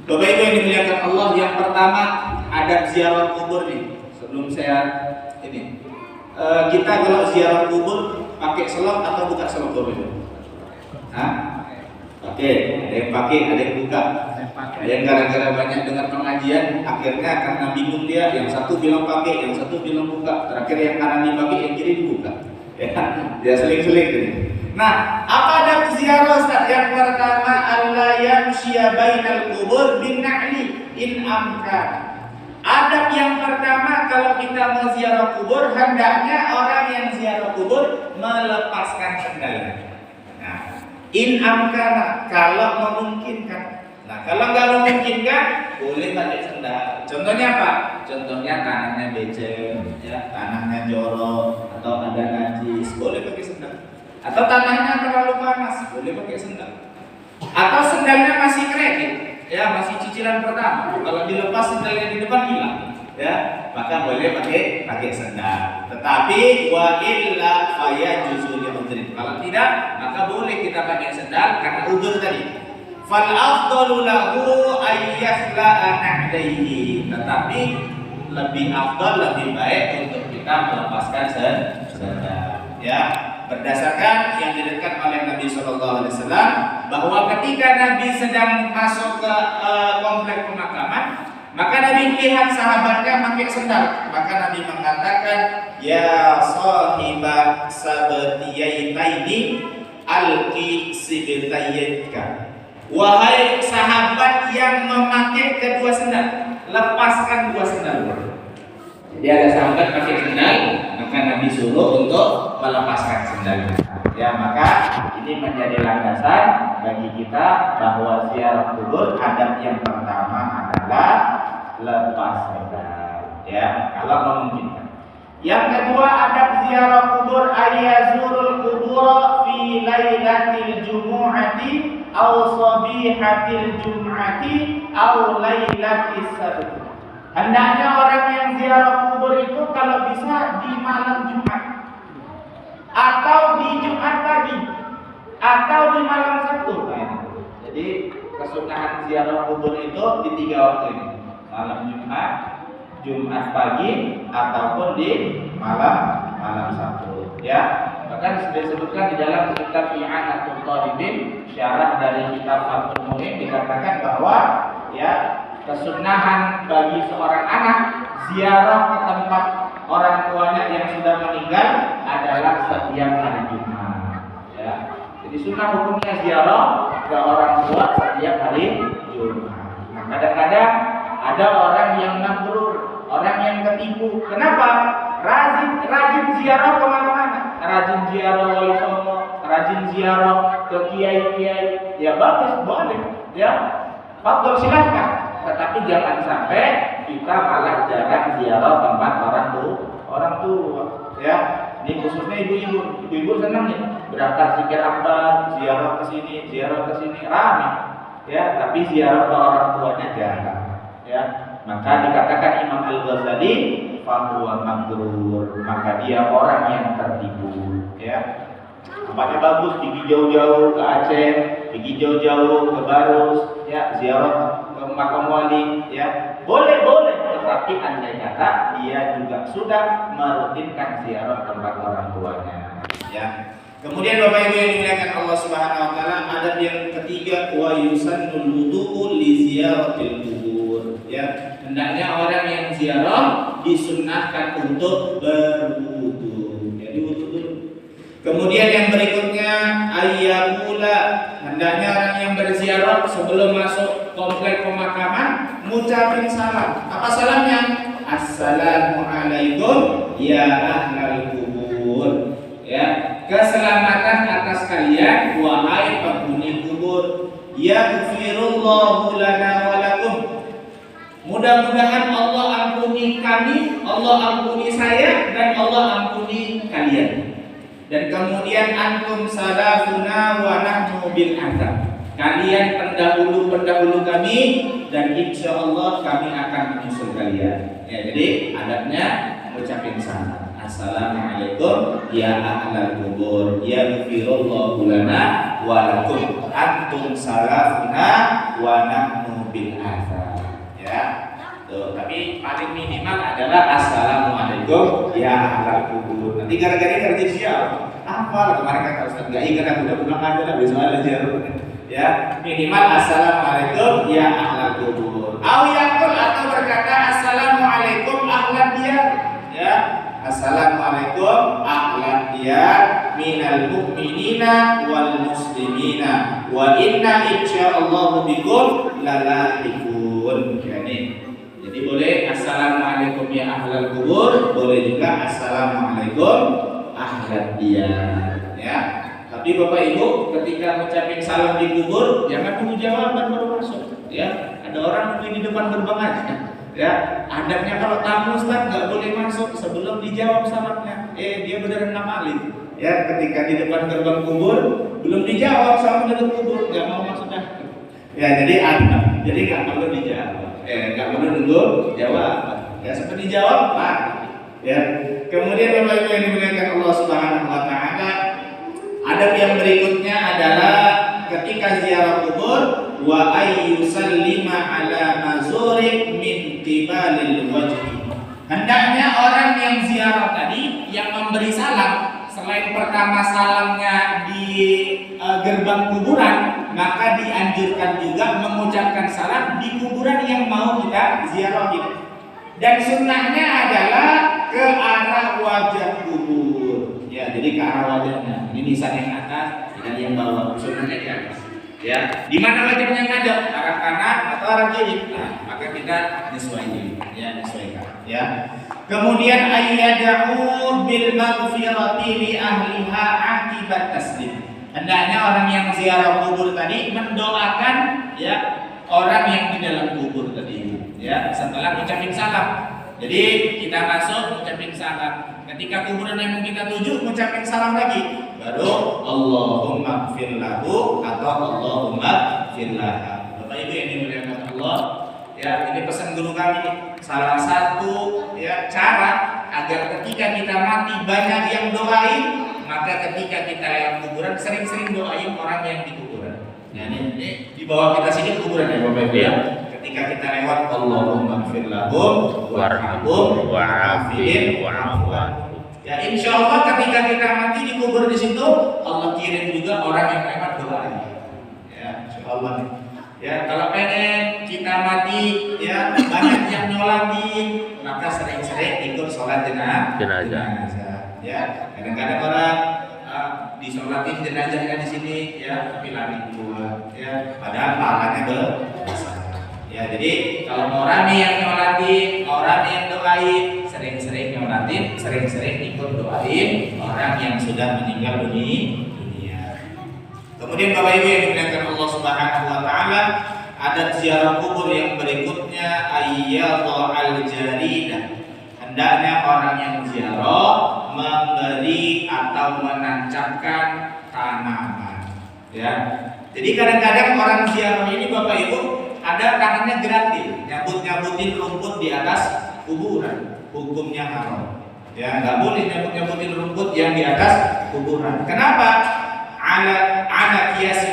Bapak Ibu yang dimuliakan Allah, yang pertama adab ziarah kubur nih. Sebelum saya ini, kita kalau ziarah kubur pakai selop atau buka selop dulu? Hah? Pakai. Ada yang pakai, ada yang buka. Ada yang gara-gara banyak dengar pengajian, akhirnya karena bingung dia, yang satu bilang pakai, yang satu bilang buka. Terakhir yang kanan dipakai, yang kiri dibuka. Ya, dia seling-seling ini. Nah, apa adab ziarah Ustaz? Yang pertama, alla yamshiya bainal kubur bin na'li in amkan. Adab yang pertama kalau kita mau ziarah kubur, hendaknya orang yang ziarah kubur melepaskan sendalnya. Nah, in amkan kalau memungkinkan. Nah, kalau nggak memungkinkan, boleh pakai sendal. Contohnya apa? Contohnya tanahnya becek, ya, tanahnya jorok, atau ada najis, boleh pakai sendal. Atau tanahnya terlalu panas, boleh pakai sendal. Atau sendalnya masih kredit, ya, masih cicilan pertama. Kalau dilepas sendalnya di depan hilang, ya, maka boleh pakai sendal. Tetapi wa illa fayajuzu li'udhrin. Kalau tidak, maka boleh kita pakai sendal karena udzur tadi. Fal afdalu lahu ayyakhla'a na'laihi. Tetapi lebih afdal, lebih baik untuk kita melepaskan sendal, ya. Berdasarkan yang diriwayatkan oleh Nabi Shallallahu Alaihi Wasallam bahwa ketika Nabi sedang masuk ke komplek pemakaman, maka Nabi melihat sahabatnya pakai sendal. Maka Nabi mengatakan, ya sahiba sabtiyaitaini alqi sibtayatka. Wahai sahabat yang memakai kedua sendal, lepaskan dua sendal. Jadi ada sahabat pakai sendal, maka Nabi suruh untuk melepaskan sendalnya. Ya, maka ini menjadi landasan bagi kita bahwa ziarah kubur adab yang pertama adalah lepas sendal. Ya, kalau memungkinkan. Yang kedua adab ziarah kubur ayazurul kubur fi lailatil jumu'ati aw sabihatil jum'ati aw lailatis sabt. Hendaknya orang yang ziarah kubur itu kalau bisa di malam Jumat, atau di Jumat pagi, atau di malam Sabtu. Jadi kesunahan ziarah kubur itu di 3 waktu ini: malam Jumat, Jumat pagi, ataupun di malam Sabtu. Ya, bahkan sudah disebutkan di dalam kitab I'anatul Talibin, syarah dari kitab Fathul Mu'in, dikatakan bahwa ya, kesunahan bagi seorang anak ziarah ke tempat orang tuanya yang sudah meninggal adalah setiap hari Jumat. Ya. Jadi sunnah hukumnya ziarah ke orang tua setiap hari Jumat. Nah, kadang-kadang ada orang yang mabrur, orang yang ketipu. Kenapa? Rajin ziarah kemana-mana. Rajin ziarah wali songo, rajin ziarah ke kiai-kiai. Ya bagus, boleh. Ya, faktor silahkan. Tetapi jangan sampai kita malah jarang ziarah tempat orang tua, ya. Ini khususnya ibu-ibu senang nih berangkat zikir akbar, ziarah ke sini, ramai, ya. Tapi ziarah ke orang tuanya jarang, ya. Maka dikatakan Imam Al-Ghazali, fahuwa magrur, maka dia orang yang tertipu, ya. Tempatnya bagus, pergi jauh-jauh ke Aceh, pergi jauh-jauh ke Barus, ya, ziarah ke makam wali, ya, boleh. Tetapi andai kata dia juga sudah merutinkan ziarah tempat orang tuanya, ya. Kemudian Bapak Ibu yang dimuliakan Allah Subhanahu Wa Taala, adab yang ketiga, wa yusannul wudu'u li ziyaratil kubur, ya. Hendaknya orang yang ziarah disunnahkan untuk berwudu. Jadi wudu dulu. Kemudian yang berikutnya ayyakula, hendaknya orang yang berziarah sebelum masuk komplek pemakaman ngucapin salam. Apa salamnya? Assalamualaikum ya ahlal kubur. Ya, keselamatan atas kalian wahai penghuni kubur. Yaghfirullahu lana wa lakum. Mudah-mudahan Allah ampuni kami, Allah ampuni saya, dan Allah ampuni kalian. Dan kemudian antum salafuna wa nahnu bil azab. Kalian pendahulu kami, dan insya Allah kami akan menyusul kalian. Ya, jadi adabnya mengucapkan salam. Assalamualaikum ya ahlal kubur, yaghfirullahu lana wa lakum. Antum salafuna wa nahnu bil azan. Ya. Tuh, tapi paling minimal adalah assalamualaikum ya ahlal kubur. Nanti gara-gara kerja siap. Apa kemarin kata Ustaz enggak ingat, aku udah pulang aja lah, besok aja. Ya, minimal assalamualaikum ya ahlal kubur. Atau berkata assalamualaikum ahlal diyar. Ya, assalamualaikum ahlal diyar minal mu'minina wal muslimina wa inna insyaallah bikum lalahiqun. Jadi boleh assalamualaikum ya ahlal kubur, boleh juga assalamualaikum ahlal diyar. Ya. Tapi Bapak Ibu ketika mengucapkan salam di kubur jangan tunggu jawaban baru masuk. Ya. Ada orang di depan gerbang aja. Ya. Adabnya kalau tamu Ustaz nggak boleh masuk sebelum dijawab salamnya. Dia beneran ngamalin. Ya, ketika di depan gerbang kubur belum dijawab salam dari kubur, nggak mau masuk dah. Ya, jadi adab. Jadi nggak perlu dijawab. Nggak perlu nunggu jawaban. Ya, seperti jawab Pak. Ya. Kemudian Bapak Ibu yang dimuliakan Allah Subhanahu wa taala, adab yang berikutnya adalah ketika ziarah kubur wa ayyusallima ala mazurik min qibalil wajhi. Hendaknya orang yang ziarah tadi yang memberi salam, selain pertama salamnya di gerbang kuburan, maka dianjurkan juga mengucapkan salam di kuburan yang mau kita ziarahi. Dan sunnahnya adalah ke arah wajah kubur. Ya, jadi ke arah wajahnya. Ini nisan yang atas dan yang bawah. Sunnahnya di atas. Ya, di mana wajahnya ngadep? Arah kanan atau arah kiri? Nah, maka kita nyesuaikan. Ya, nyesuaikan. Ya. Kemudian ayyad'u bil maghfirati li ahliha akibat taslim. Hendaknya orang yang ziarah kubur tadi mendoakan ya orang yang di dalam kubur tadi ya setelah ucapin salam. Jadi kita masuk ucapin salam. Ketika kuburan yang kita tuju ucapin salam lagi. Baru Allahumma ighfir lahu atau Allahumma ighfir laha. Bapak Ibu yang dimuliakan Allah, ya ini pesan guru kami. Salah satu ya cara agar ketika kita mati banyak yang doain, maka ketika kita lewat kuburan sering-sering doain orang yang di kuburan. Nah, ini di bawah kita sini kuburan ya Bapak Ibu ya. Ketika kita lewat Allahumma ighfir lahum warhamhum wa'afihim wa'afwan. Ya insya Allah ketika kita mati dikubur di situ Allah kirim juga orang yang lewat doain. Ya insya Allah nih. Ya kalau pengen kita mati ya banyak yang nyolatin, maka sering-sering ikut sholat jenazah. Ya kadang-kadang orang disolatin jenazahnya di sini ya tapi lari keluar ya padahal pahalanya besar. Ya jadi kalau mau rame yang nyolatin, orang yang doain, sering-sering nyolatin, sering-sering ikut doain orang yang sudah meninggal dunia. Kemudian Bapak Ibu yang dimuliakan Allah Subhanahu wa taala, adat ziarah kubur yang berikutnya ayyadha al-jaridah. Hendaknya orang yang ziarah memberi atau menancapkan tanaman. Ya. Jadi kadang-kadang orang ziarah ini Bapak Ibu ada tangannya gratis, nyabut-nyabutin rumput di atas kuburan. Hukumnya haram. Ya, nggak boleh nyabut-nyabutin rumput yang di atas kuburan. Kenapa? Ala kiasin